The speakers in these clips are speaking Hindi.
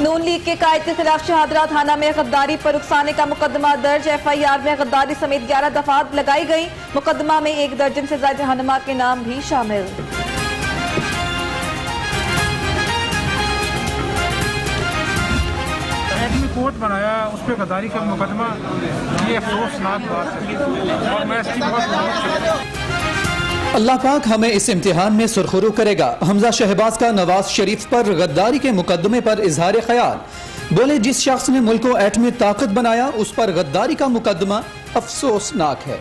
नून लीग के कायद के खिलाफ शहादरा थाना में गद्दारी पर उकसाने का मुकदमा दर्ज। FIR में गद्दारी समेत 11 दफात लगाई गई। मुकदमा में 1 दर्जन से ज्यादा रहनुमा के नाम भी शामिल। कोर्ट बनाया उस पर गद्दारी का मुकदमा, ये अफसोसनाक बात है और मैं इसकी बहुत अल्लाह पाक हमें इस इम्तिहान में सुरखरू करेगा। हमजा शहबाज का नवाज शरीफ पर गद्दारी के मुकदमे पर इजहार ख्याल। बोले, जिस शख्स ने मुल्क को एटमी ताकत बनाया उस पर गद्दारी का मुकदमा अफसोसनाक है।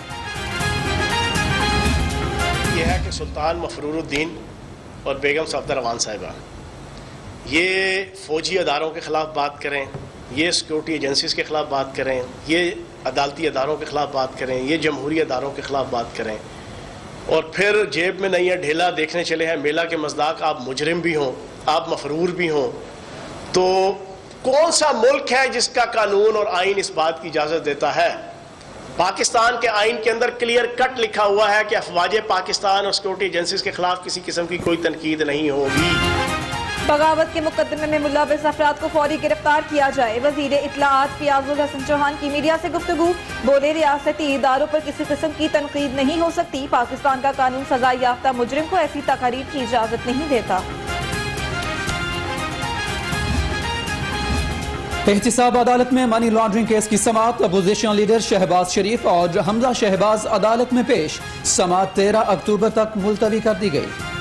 यह है कि सुल्तान मफरूरुद्दीन और बेगम सफदर रवान साहिबा ये फौजी अदारों के खिलाफ बात करें, ये सिक्योरिटी एजेंसीज के खिलाफ बात करें, ये अदालती अदारों के खिलाफ बात करें, ये जमहूरी अदारों के खिलाफ बात करें और फिर जेब में नहीं है ढेला देखने चले हैं मेला के मज़दाक आप मुजरिम भी हों, आप मफरूर भी हों, तो कौन सा मुल्क है जिसका कानून और आइन इस बात की इजाज़त देता है? पाकिस्तान के आइन के अंदर क्लियर कट लिखा हुआ है कि अफवाज पाकिस्तान और सिक्योरिटी एजेंसीज के खिलाफ किसी किस्म की कोई तनकीद नहीं होगी। बगावत के मुकदमे में मुलव्वस अफराद को फौरी गिरफ्तार किया जाए। वजीर इत्तलाआत फियाजुल हसन चौहान की मीडिया से गुफ्तगू। बोले, रियासती इदारों पर किसी किस्म की तनकीद नहीं हो सकती। पाकिस्तान का कानून सजा याफ्ता मुजरिम को ऐसी तकरीर की इजाजत नहीं देता। एहतिसाब अदालत में मनी लॉन्ड्रिंग केस की समाअत। अपोजिशन लीडर शहबाज शरीफ और हमजा शहबाज अदालत में पेश। समाअत 13 अक्टूबर तक मुलतवी कर दी गई।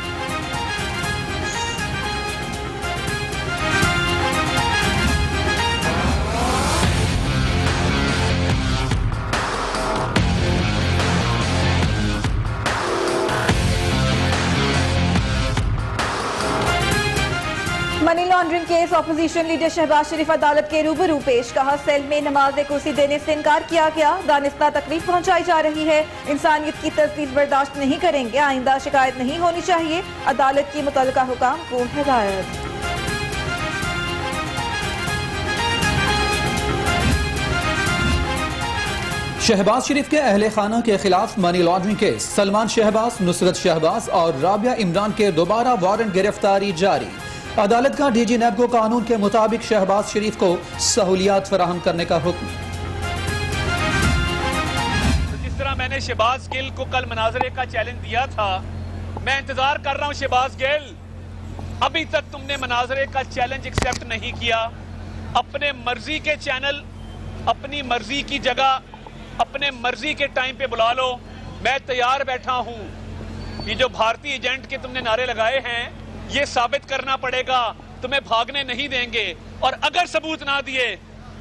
Money laundering case opposition leader Shahbaz Sharif अदालत के रूबरू पेश। कहा, सेल में नमाज कुर्सी देने से इनकार किया गया। दानिस्ता तकलीफ पहुंचाई जा रही है। इंसानियत की तजदीद बर्दाश्त नहीं करेंगे। आइंदा शिकायत नहीं होनी चाहिए। अदालत की मुतल्लिका हुकाम को हिदायत। शहबाज शरीफ के अहले खाना के खिलाफ money laundering case. Salman Shahbaz, Nusrat Shahbaz और राबिया इमरान के दोबारा वारंट गिरफ्तारी जारी। अदालत का DG NAB को कानून के मुताबिक शहबाज शरीफ को सहूलियात फराहम करने का हुक्म। जिस तरह मैंने शहबाज गिल को कल मनाजरे का चैलेंज दिया था, मैं इंतजार कर रहा हूं शहबाज गिल, अभी तक तुमने मनाजरे का चैलेंज एक्सेप्ट नहीं किया। अपने मर्जी के चैनल, अपनी मर्जी की जगह, अपने मर्जी के टाइम पे बुला लो। मैं तैयार बैठा हूं। ये जो भारतीय एजेंट के तुमने नारे लगाए हैं, ये साबित करना पड़ेगा। तुम्हें भागने नहीं देंगे और अगर सबूत ना दिए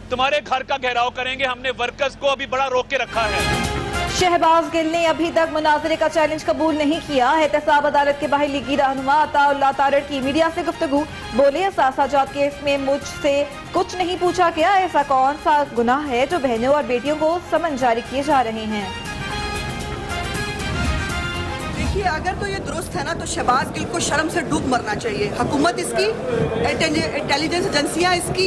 तुम्हारे घर का घेराव करेंगे। हमने वर्कर्स को अभी बड़ा रोक के रखा है। शहबाज गिल ने अभी तक मुनाजरे का चैलेंज कबूल नहीं किया। एहतसाब अदालत के बाहर लीगी रहनुमा अताउल्लाह तारड़ की मीडिया से गुफ्तगू। बोले, असासाजात केस में मुझसे कुछ नहीं पूछा गया। ऐसा कौन सा गुनाह है जो बहनों और बेटियों को समन जारी किए जा रहे हैं? देखिए, अगर तो ये दुरुस्त है ना तो शहबाज गिल को शर्म से डूब मरना चाहिए। हुकूमत इसकी, इंटेलिजेंस एजेंसियां इसकी,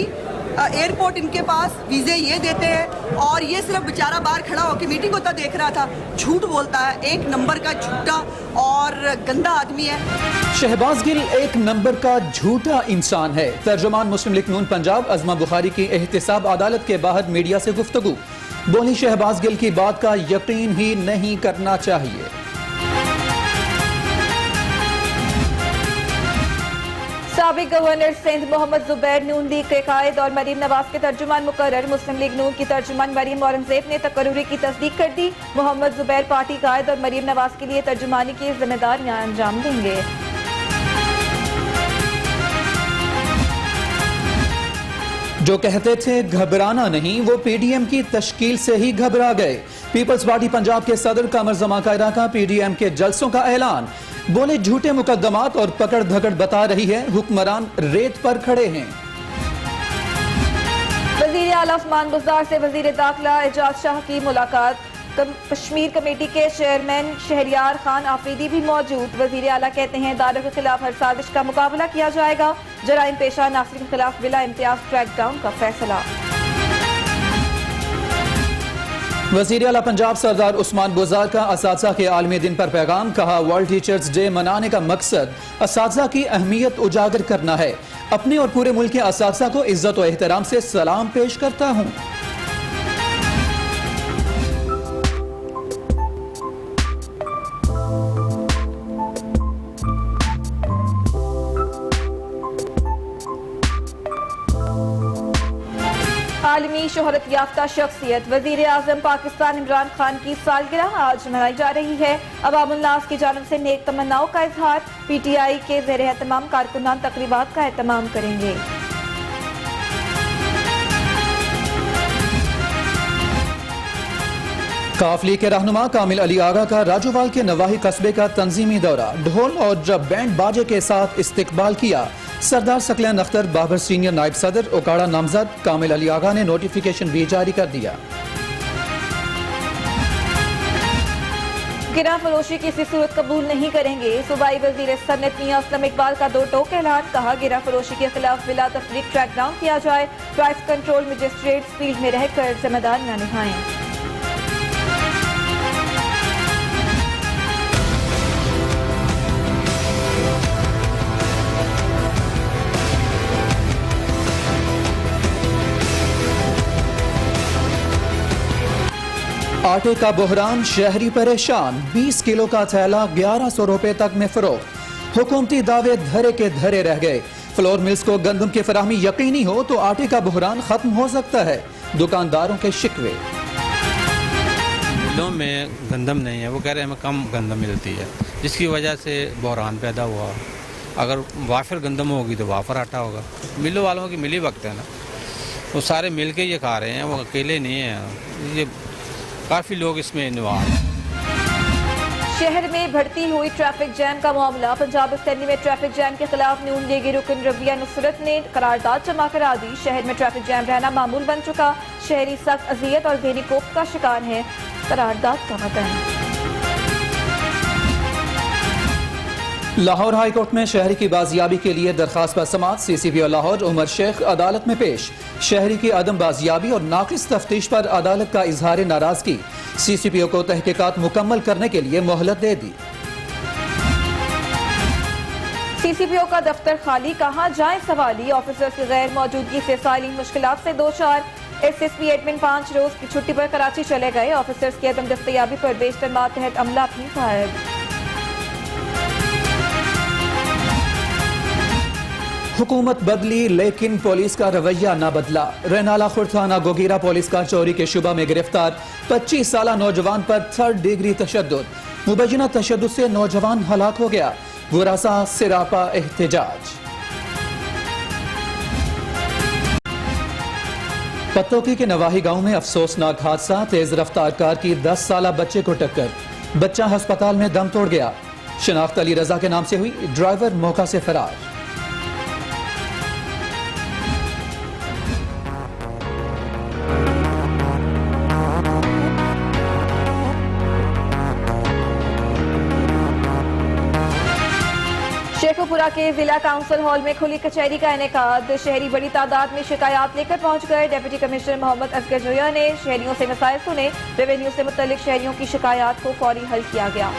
एयरपोर्ट इनके पास, वीजे ये देते हैं और ये सिर्फ बेचारा बाहर खड़ा होकर मीटिंग होता देख रहा था। झूठ बोलता है, 1 नंबर का झूठा और गंदा आदमी है। शहबाज गिल 1 नंबर का झूठा इंसान है। तर्जुमान मुस्लिम लीग नून पंजाब अजमा बुखारी की एहतिसाब अदालत के बाहर मीडिया से गुफ्तगू। बोली, शहबाज गिल की बात का यकीन ही नहीं करना चाहिए। साबिक गवर्नर सिंध मोहम्मद जुबैर नून लीग के कायद और मरीम नवाज के तर्जुमान मुकर्रर। मुस्लिम लीग नून की तर्जुमान मरीम औरंगजेब ने तकर्रुरी की तस्दीक कर दी। मोहम्मद जुबैर पार्टी कायद और मरीम नवाज के लिए तर्जुमानी की जिम्मेदारियां अंजाम देंगे। जो कहते थे घबराना नहीं, वो PDM की तश्कील से ही घबरा गए। पीपल्स पार्टी पंजाब के सदर कमर जमा कायदा का PDM के जलसों का ऐलान। बोले, झूठे मुकदमात और पकड़ धकड़ बता रही है, हुक्मरान रेत पर खड़े हैं। वजीर आला उस्मान बुज़दार से वजीर दाखिला एजाज शाह की मुलाकात। कश्मीर कमेटी के चेयरमैन शहरियार खान आफरीदी भी मौजूद। वजीर आला कहते हैं, इदारों के खिलाफ हर साजिश का मुकाबला किया जाएगा। जराइम पेशा नासिर के खिलाफ बिला इम्तियाज क्रैकडाउन का फैसला। वज़ीर आला पंजाब सरदार उस्मान बुज़दार का असातिज़ा के आलमी दिन पर पैगाम। कहा, वर्ल्ड टीचर्स डे मनाने का मकसद असातिज़ा की अहमियत उजागर करना है। अपने और पूरे मुल्क के असातिज़ा को इज्जत और एहतराम से सलाम पेश करता हूँ। आलमी शोहरत याफ्ता शख्सियत वजीर आजम पाकिस्तान इमरान खान की सालगिरह आज मनाई जा रही है। अवामुल नास की जानब से नेक तमन्नाओं का इजहार। PTI के ज़ेर एहतमाम कारकुनान तकरीबात का एहतमाम करेंगे। काफिले के रहनुमा कामिल अली आगा का राजूवाल के नवाही कस्बे का तंजीमी दौरा, ढोल और बैंड बाजे के साथ इस्तकबाल किया। सरदार सकलैन अख्तर बाबर सीनियर नायब सदर ओकाड़ा नामजद कामिल अली आगा ने नोटिफिकेशन भी जारी कर दिया। गिरा फरोशी किसी सूरत कबूल नहीं करेंगे। सूबाई वजीर सनत मियां असलम इकबाल का दो टोक ऐलान। कहा गिरा फरोशी के खिलाफ बिला तफरीक ट्रैक डाउन किया जाए। प्राइस कंट्रोल मजिस्ट्रेट फील्ड में रहकर जिम्मेदारियां निभाएं। आटे का बहरान, शहरी परेशान। 20 किलो का थैला 1100 रुपए तक में फरोख्त। हुकूमती दावे धरे के धरे रह गए। फ्लोर मिल्स को गंदम की फराहमी यकीनी हो तो आटे का बहरान खत्म हो सकता है। दुकानदारों के शिकवे। मिलों में गंदम नहीं है, वो कह रहे हैं हमें कम गंदम मिलती है, जिसकी वजह से बहरान पैदा हुआ। अगर वाफिर गंदम होगी तो वाफर आटा होगा। मिलों वालों की मिली वक्त है ना, वो सारे मिल के ये खा रहे हैं, वो अकेले नहीं हैं। ये काफ़ी लोग इसमें इन्वॉल्व हैं। शहर में बढ़ती हुई ट्रैफिक जैम का मामला। पंजाब असेंबली में ट्रैफिक जैम के खिलाफ नून लीगी रुकन रबिया नुसरत ने करारदाद जमा करा दी। शहर में ट्रैफिक जैम रहना मामूल बन चुका। शहरी सख्त अजियत और ज़हनी कोफ्त का शिकार है। करारदाद का मतन। लाहौर हाई कोर्ट में शहरी की बाजियाबी के लिए दरखास्त पर समाअत। CCPO लाहौर उमर शेख अदालत में पेश। शहरी की अदम बाजियाबी और नाकिस तफ्तीश पर अदालत का इजहार नाराजगी। CCPO को तहकीकात मुकम्मल करने के लिए मोहलत दे दी। CCPO का दफ्तर खाली, कहाँ जाए सवाली। ऑफिसर्स की गैर मौजूदगी से साइलिंग मुश्किलात से दो चार। SSP एडमिन 5 रोज की छुट्टी पर कराची चले गए। ऑफिसर्स की अदम दस्तयाबी पर बेशतर मातहत अमला भी गायब। हुकूमत बदली लेकिन पुलिस का रवैया न बदला। रेनाला खुर्द थाना गोगीरा पुलिस का चोरी के शुबा में गिरफ्तार 25 साला नौजवान पर 3rd डिग्री तशद्दुद। मुबैना तशद्दुद से नौजवान हलाक हो गया। गुरासा सिरापा एहतजाज। पत्तोकी के नवाही गांव में अफसोसनाक हादसा। तेज रफ्तार कार की 10 साला बच्चे को टक्कर। बच्चा अस्पताल में दम तोड़ गया। शनाख्त अली रजा के नाम से हुई। ड्राइवर मौका से फरार। शेखुपुरा के जिला काउंसिल हॉल में खुली कचहरी का इनेकाद। शहरी बड़ी तादाद में शिकायत लेकर पहुंच गए। डिप्टी कमिश्नर मोहम्मद असगर जोया ने शहरियों से मसाइल सुने। रेवेन्यू से मुतल्लिक शहरियों की शिकायत को फौरी हल किया गया।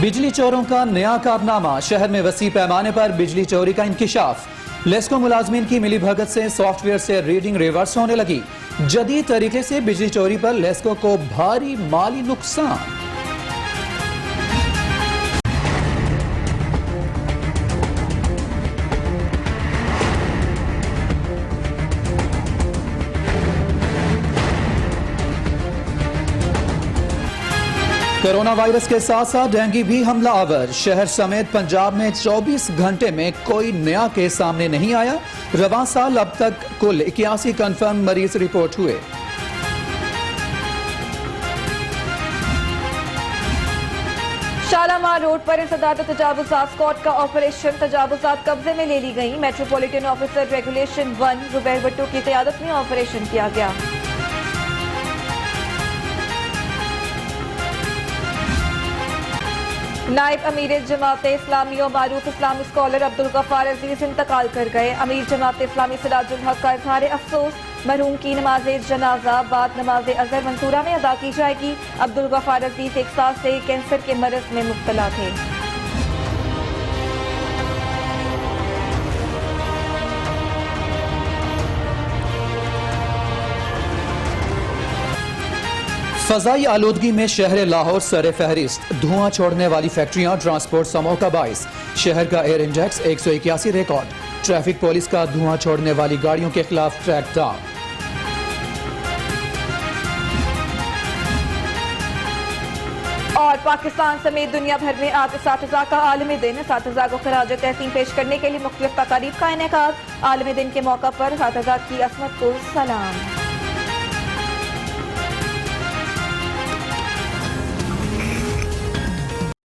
बिजली चोरों का नया कारनामा। शहर में वसी पैमाने पर बिजली चोरी का इंकिशाफ। लेस्को मुलाजमीन की मिली भगत से सॉफ्टवेयर से रीडिंग रिवर्स होने लगी। जदीद तरीके से बिजली चोरी पर लेस्को को भारी माली नुकसान। कोरोना वायरस के साथ साथ डेंगू भी हमला आवर। शहर समेत पंजाब में 24 घंटे में कोई नया केस सामने नहीं आया। रवां साल अब तक कुल 81 कंफर्म मरीज रिपोर्ट हुए। शालामार रोड पर इंसदाद तजावुजात स्क्वाड का ऑपरेशन। तजावुजात कब्जे में ले ली गई। मेट्रोपॉलिटन ऑफिसर रेगुलेशन 1 रुबैर भट्टो की क़यादत में ऑपरेशन किया गया। नायब अमीर जमात इस्लामी और मारूफ इस्लामी स्कॉलर अब्दुल गफ्फार अजीज इंतकाल कर गए। अमीर जमात इस्लामी सिराजुल हक का इजहार अफसोस, मरहूम की नमाज जनाजा बाद नमाज अज़हर मंसूरा में अदा की जाएगी। अब्दुल गफ्फार अजीज 1 साल से कैंसर के मरज में मुब्तला थे। फजाई आलूदगी में शहर लाहौर सरे फहरिस्त, धुआं छोड़ने वाली फैक्ट्रियां ट्रांसपोर्ट समूह का बाइस। शहर का air index 181 record. Traffic police का धुआं छोड़ने वाली गाड़ियों के खिलाफ ट्रैक डाउन। और पाकिस्तान समेत दुनिया भर में आज इसातिज़ा का आलमी दिन। इसातिज़ा को खराज तहसीन पेश करने के लिए मुख्तलिफ तकारीब का इनेकाद। आलमी दिन के मौका पर इसातिज़ा की असमत को सलाम।